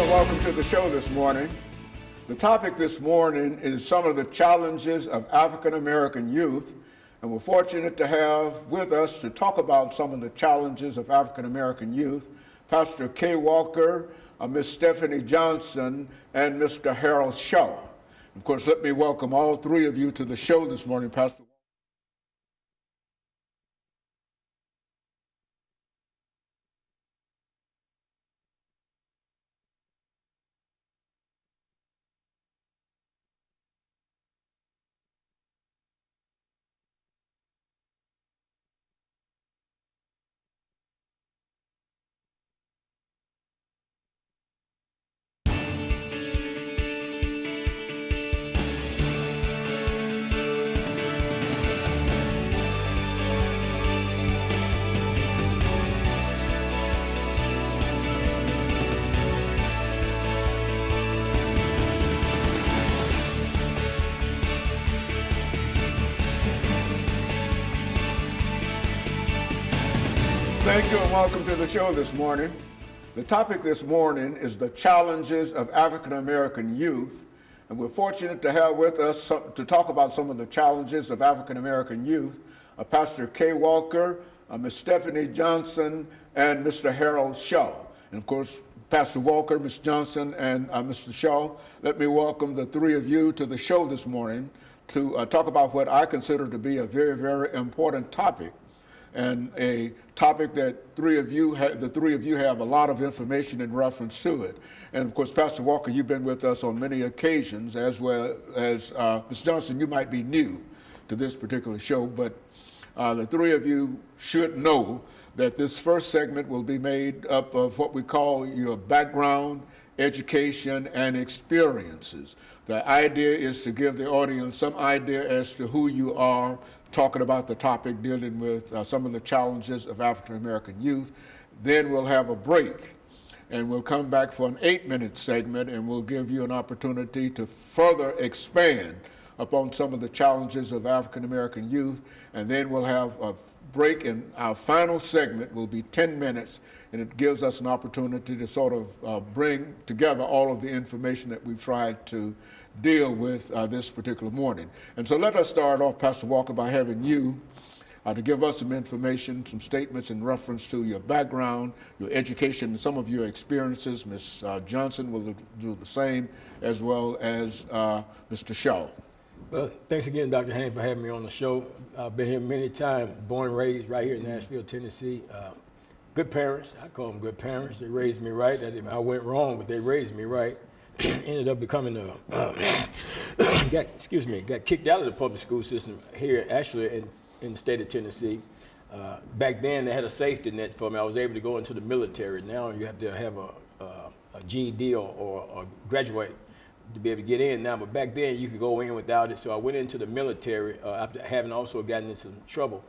and welcome to the show this morning. The topic this morning is some of the challenges of African American youth, and we're fortunate to have with us to talk about some of the challenges of African American youth, Pastor K. Walker, Ms. Stephanie Johnson, and Mr. Harold Shaw. Of course, let me welcome all three of you to the show this morning, Pastor. Thank you and welcome to the show this morning. The topic this morning is the challenges of African American youth, and we're fortunate to have with us to talk about some of the challenges of African American youth, Pastor K. Walker, Ms. Stephanie Johnson, and Mr. Harold Shaw. And of course, Pastor Walker, Ms. Johnson, and Mr. Shaw, let me welcome the three of you to the show this morning to talk about what I consider to be a very, very important topic, and a topic that the three of you have a lot of information in reference to it. And of course, Pastor Walker, you've been with us on many occasions, as well as Ms. Johnson, you might be new to this particular show, but the three of you should know that this first segment will be made up of what we call your background, education, and experiences. The idea is to give the audience some idea as to who you are, talking about the topic dealing with some of the challenges of African American youth. Then we'll have a break, and we'll come back for an 8-minute segment, and we'll give you an opportunity to further expand upon some of the challenges of African American youth, and then we'll have a break, and our final segment will be 10 minutes, and it gives us an opportunity to sort of bring together all of the information that we've tried to deal with this particular morning. And so let us start off, Pastor Walker, by having you to give us some information, some statements in reference to your background, your education, and some of your experiences. Ms. Johnson will do the same, as well as Mr. Shaw. Well, thanks again, Dr. Haney, for having me on the show. I've been here many times, born and raised right here in Nashville, Tennessee. Good parents, I call them good parents. They raised me right. I went wrong, but they raised me right. Ended up becoming got kicked out of the public school system here, actually, in the state of Tennessee. Back then, they had a safety net for me. I was able to go into the military. Now you have to have a GED or graduate to be able to get in now, but back then you could go in without it. So I went into the military after having also gotten into some trouble.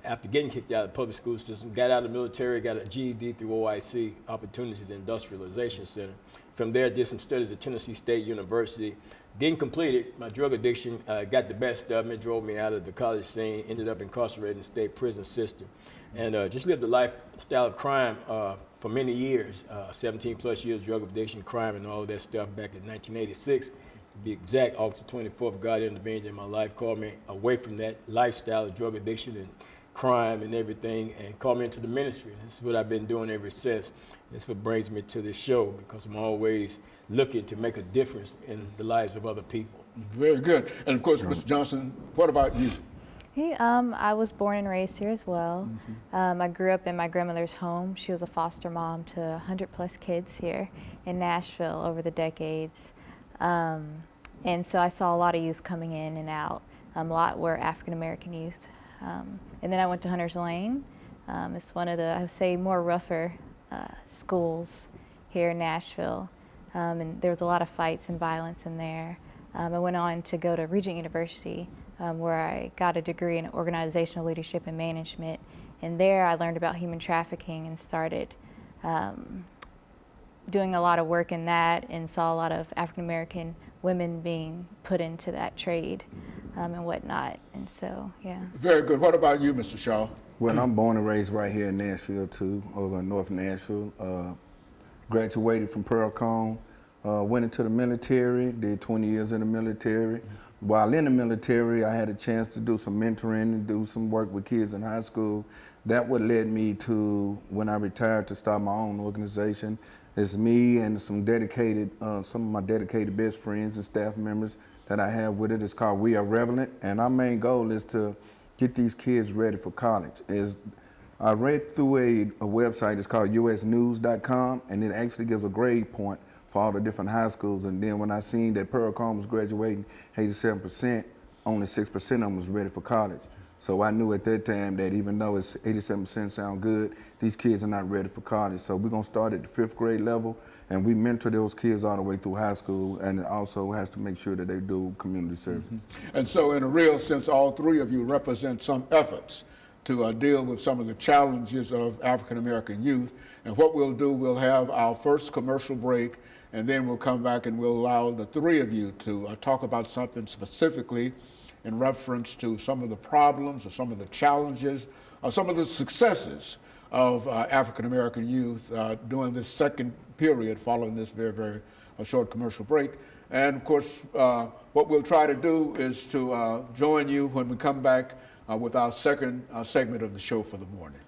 After getting kicked out of the public school system, got out of the military, got a GED through OIC, Opportunities Industrialization Center. From there, did some studies at Tennessee State University. Didn't complete it. My drug addiction got the best of me, drove me out of the college scene, ended up incarcerated in the state prison system. And just lived a lifestyle of crime for many years, 17 plus years, drug addiction, crime, and all of that stuff back in 1986. To be exact, August 24th, God intervened in my life, called me away from that lifestyle of drug addiction and crime and everything, and called me into the ministry. And this is what I've been doing ever since. This is what brings me to this show, because I'm always looking to make a difference in the lives of other people. Very good. And of course, Mr. Johnson, what about you? Hey, I was born and raised here as well. I grew up in my grandmother's home. She was a foster mom to 100 plus kids here in Nashville over the decades. And so I saw a lot of youth coming in and out. A lot were African American youth. And then I went to Hunter's Lane. It's one of the, I would say, more rougher schools here in Nashville. And there was a lot of fights and violence in there. I went on to go to Regent University, where I got a degree in organizational leadership and management. And there I learned about human trafficking and started doing a lot of work in that, and saw a lot of African American women being put into that trade and whatnot. And so, yeah. Very good. What about you, Mr. Shaw? Well, I'm born and raised right here in Nashville too, over in North Nashville. graduated from Pearl-Cohn, went into the military, did 20 years in the military. While in the military, I had a chance to do some mentoring and do some work with kids in high school. That what led me to, when I retired, to start my own organization. It's me and some of my dedicated best friends and staff members that I have with it. It's called We Are Relevant, and our main goal is to get these kids ready for college. I read through a website, it's called usnews.com, and it actually gives a grade point for all the different high schools. And then when I seen that Pearl-Cohn was graduating 87%, only 6% of them was ready for college. So I knew at that time that even though it's 87% sound good, these kids are not ready for college. So we're gonna start at the 5th grade level, and we mentor those kids all the way through high school, and it also has to make sure that they do community service. And so in a real sense, all three of you represent some efforts to deal with some of the challenges of African American youth. And what we'll do, we'll have our first commercial break, and then we'll come back and we'll allow the three of you to talk about something specifically in reference to some of the problems or some of the challenges or some of the successes of African American youth during this second period following this very, very short commercial break. And of course, what we'll try to do is to join you when we come back with our second segment of the show for the morning.